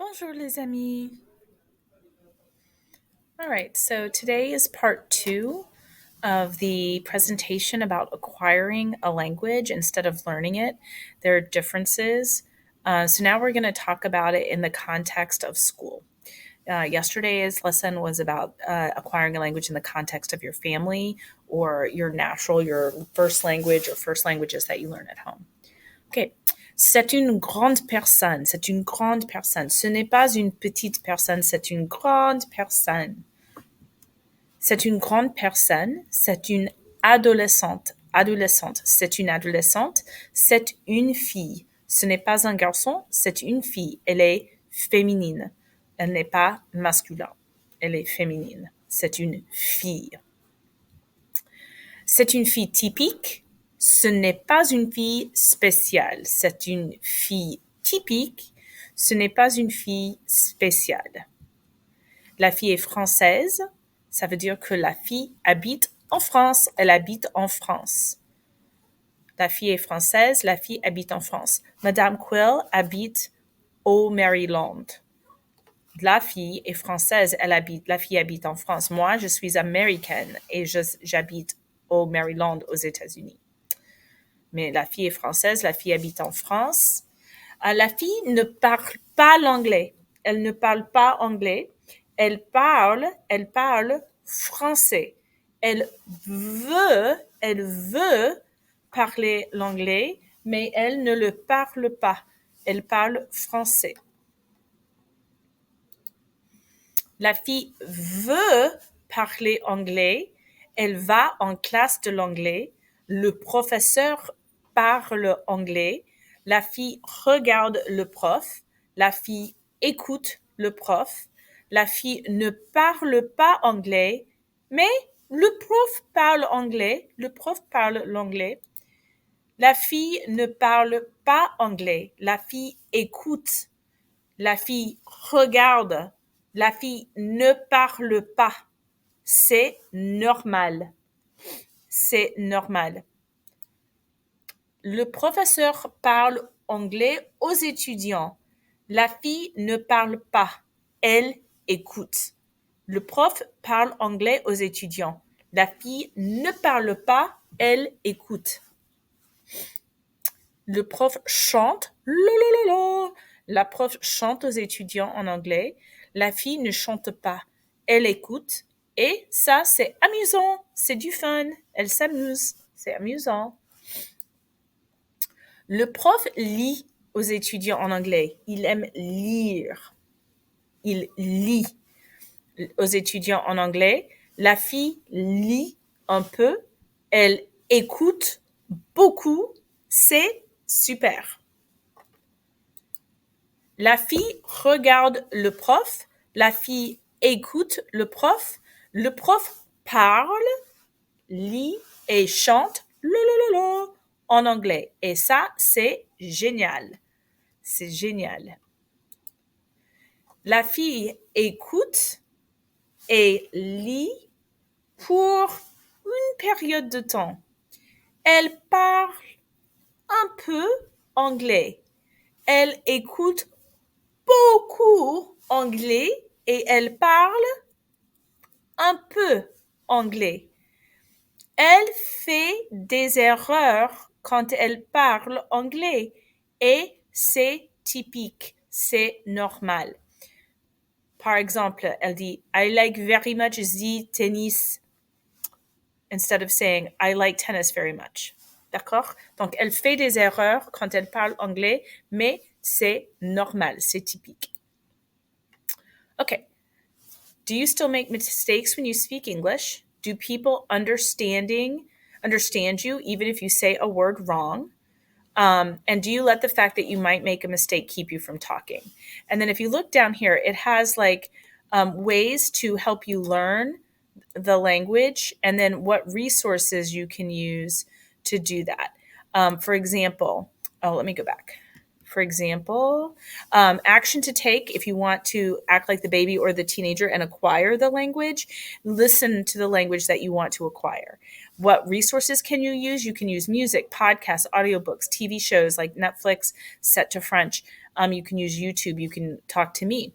Bonjour les amis. All right, so today is part 2 of the presentation about acquiring a language instead of learning it. There are differences. So now we're going to talk about it in the context of school. Yesterday's lesson was about acquiring a language in the context of your family or your first language or first languages that you learn at home. Okay. C'est une grande personne. C'est une grande personne. Ce n'est pas une petite personne. C'est une grande personne. C'est une grande personne. C'est une adolescente. Adolescente. C'est une adolescente. C'est une fille. Ce n'est pas un garçon. C'est une fille. Elle est féminine. Elle n'est pas masculin. Elle est féminine. C'est une fille. C'est une fille typique. Ce n'est pas une fille spéciale. C'est une fille typique. Ce n'est pas une fille spéciale. La fille est française. Ça veut dire que la fille habite en France. Elle habite en France. La fille est française. La fille habite en France. Madame Quill habite au Maryland. La fille est française. La fille habite en France. Moi, je suis américaine et j'habite au Maryland, aux États-Unis. Mais la fille est française, la fille habite en France. La fille ne parle pas l'anglais. Elle ne parle pas anglais. Elle parle français. Elle veut parler l'anglais, mais elle ne le parle pas. Elle parle français. La fille veut parler anglais. Elle va en classe de l'anglais. Le professeur parle anglais. La fille regarde le prof. La fille écoute le prof. La fille ne parle pas anglais, mais le prof parle anglais. Le prof parle l'anglais. La fille ne parle pas anglais. La fille écoute. La fille regarde. La fille ne parle pas. C'est normal. C'est normal. Le professeur parle anglais aux étudiants. La fille ne parle pas. Elle écoute. Le prof parle anglais aux étudiants. La fille ne parle pas. Elle écoute. Le prof chante. La prof chante aux étudiants en anglais. La fille ne chante pas. Elle écoute. Et ça, c'est amusant. C'est du fun. Elle s'amuse. C'est amusant. Le prof lit aux étudiants en anglais. Il aime lire. Il lit aux étudiants en anglais. La fille lit un peu. Elle écoute beaucoup. C'est super. La fille regarde le prof. La fille écoute le prof. Le prof parle, lit et chante en anglais. Et ça, c'est génial. C'est génial. La fille écoute et lit pour une période de temps. Elle parle un peu anglais. Elle écoute beaucoup anglais et elle parle un peu anglais. Elle fait des erreurs quand elle parle anglais et c'est typique, c'est normal. Par exemple, elle dit I like very much the tennis instead of saying I like tennis very much. D'accord? Donc, elle fait des erreurs quand elle parle anglais, mais c'est normal, c'est typique. Okay. Do you still make mistakes when you speak English? Do people understand you even if you say a word wrong? And do you let the fact that you might make a mistake keep you from talking? And then if you look down here, it has like ways to help you learn the language and then what resources you can use to do that. For example, let me go back. For example, action to take if you want to act like the baby or the teenager and acquire the language, listen to the language that you want to acquire. What resources can you use? You can use music, podcasts, audiobooks, TV shows like Netflix set to French. You can use YouTube. You can talk to me.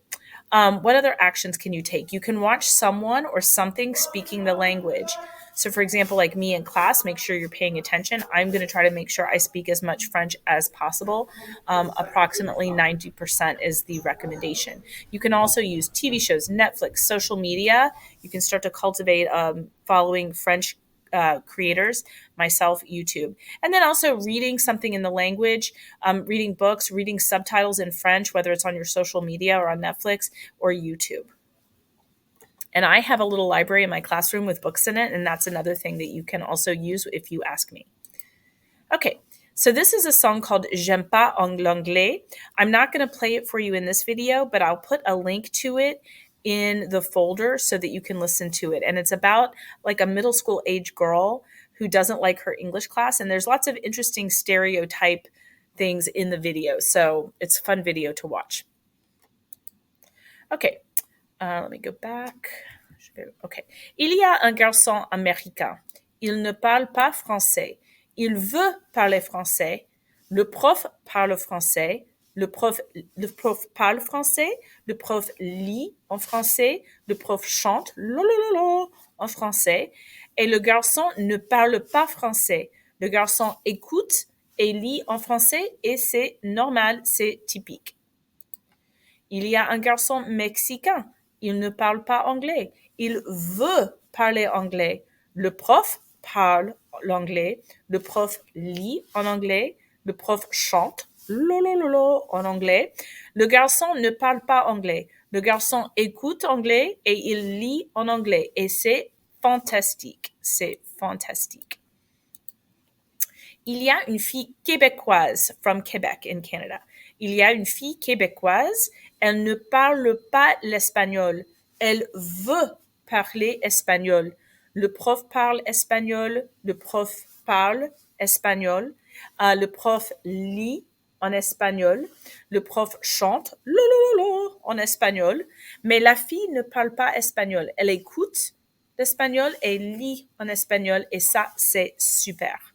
What other actions can you take? You can watch someone or something speaking the language. So, for example, like me in class, make sure you're paying attention. I'm going to try to make sure I speak as much French as possible. Approximately 90% is the recommendation. You can also use TV shows, Netflix, social media. You can start to cultivate following French creators, myself, YouTube. And then also reading something in the language, reading books, reading subtitles in French, whether it's on your social media or on Netflix or YouTube. And I have a little library in my classroom with books in it, and that's another thing that you can also use if you ask me. Okay, so this is a song called J'aime pas l'anglais. I'm not going to play it for you in this video, but I'll put a link to it in the folder so that you can listen to it. And it's about like a middle school age girl who doesn't like her English class. And there's lots of interesting stereotype things in the video. So it's a fun video to watch. Okay, let me go back. Okay. Il y a un garçon américain. Il ne parle pas français. Il veut parler français. Le prof parle français. Le prof parle français. Le prof lit en français. Le prof chante en français. Et le garçon ne parle pas français. Le garçon écoute et lit en français et c'est normal, c'est typique. Il y a un garçon mexicain. Il ne parle pas anglais. Il veut parler anglais. Le prof parle l'anglais. Le prof lit en anglais. Le prof chante en anglais. Le garçon ne parle pas anglais. Le garçon écoute anglais et il lit en anglais. Et c'est fantastique. C'est fantastique. Il y a une fille québécoise from Quebec in Canada. Il y a une fille québécoise. Elle ne parle pas l'espagnol. Elle veut parler espagnol. Le prof parle espagnol. Le prof parle espagnol. Le prof lit en espagnol. Le prof chante en espagnol. Mais la fille ne parle pas espagnol. Elle écoute l'espagnol et lit en espagnol. Et ça, c'est super.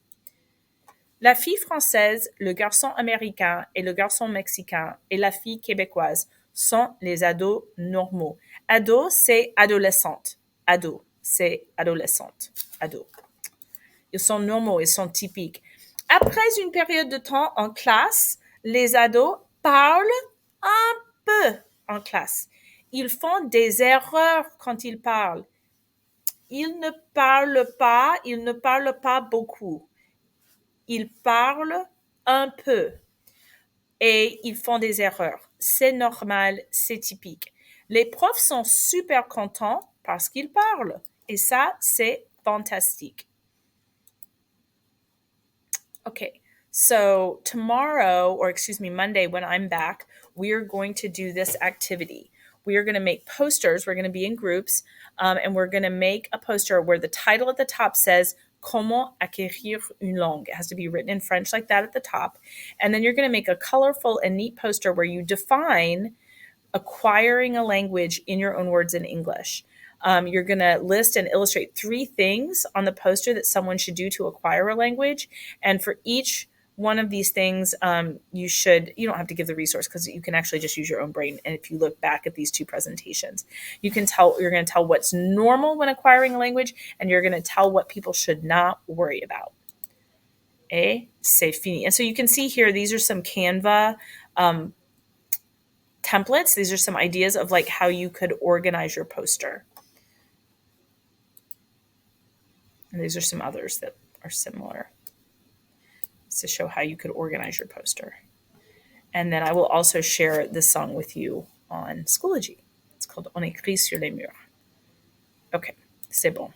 La fille française, le garçon américain et le garçon mexicain et la fille québécoise sont les ados normaux. Ado, c'est adolescente. Ado, c'est adolescente. Ado. Ils sont normaux, ils sont typiques. Après une période de temps en classe, les ados parlent un peu en classe. Ils font des erreurs quand ils parlent. Ils ne parlent pas beaucoup. Ils parlent un peu et ils font des erreurs. C'est normal, c'est typique. Les profs sont super contents parce qu'ils parlent et ça, c'est fantastique. Okay, so tomorrow, or excuse me, Monday when I'm back, we are going to do this activity. We are going to make posters. We're going to be in groups, and we're going to make a poster where the title at the top says Comment acquérir une langue. It has to be written in French like that at the top. And then you're going to make a colorful and neat poster where you define acquiring a language in your own words in English. You're going to list and illustrate 3 things on the poster that someone should do to acquire a language. And for each one of these things, you don't have to give the resource because you can actually just use your own brain. And if you look back at these 2 presentations, you're going to tell what's normal when acquiring a language, and you're going to tell what people should not worry about. Et c'est fini. And so you can see here, these are some Canva templates. These are some ideas of like how you could organize your poster. And these are some others that are similar to show how you could organize your poster. And then I will also share this song with you on Schoology. It's called On écrit sur les murs. Okay, c'est bon.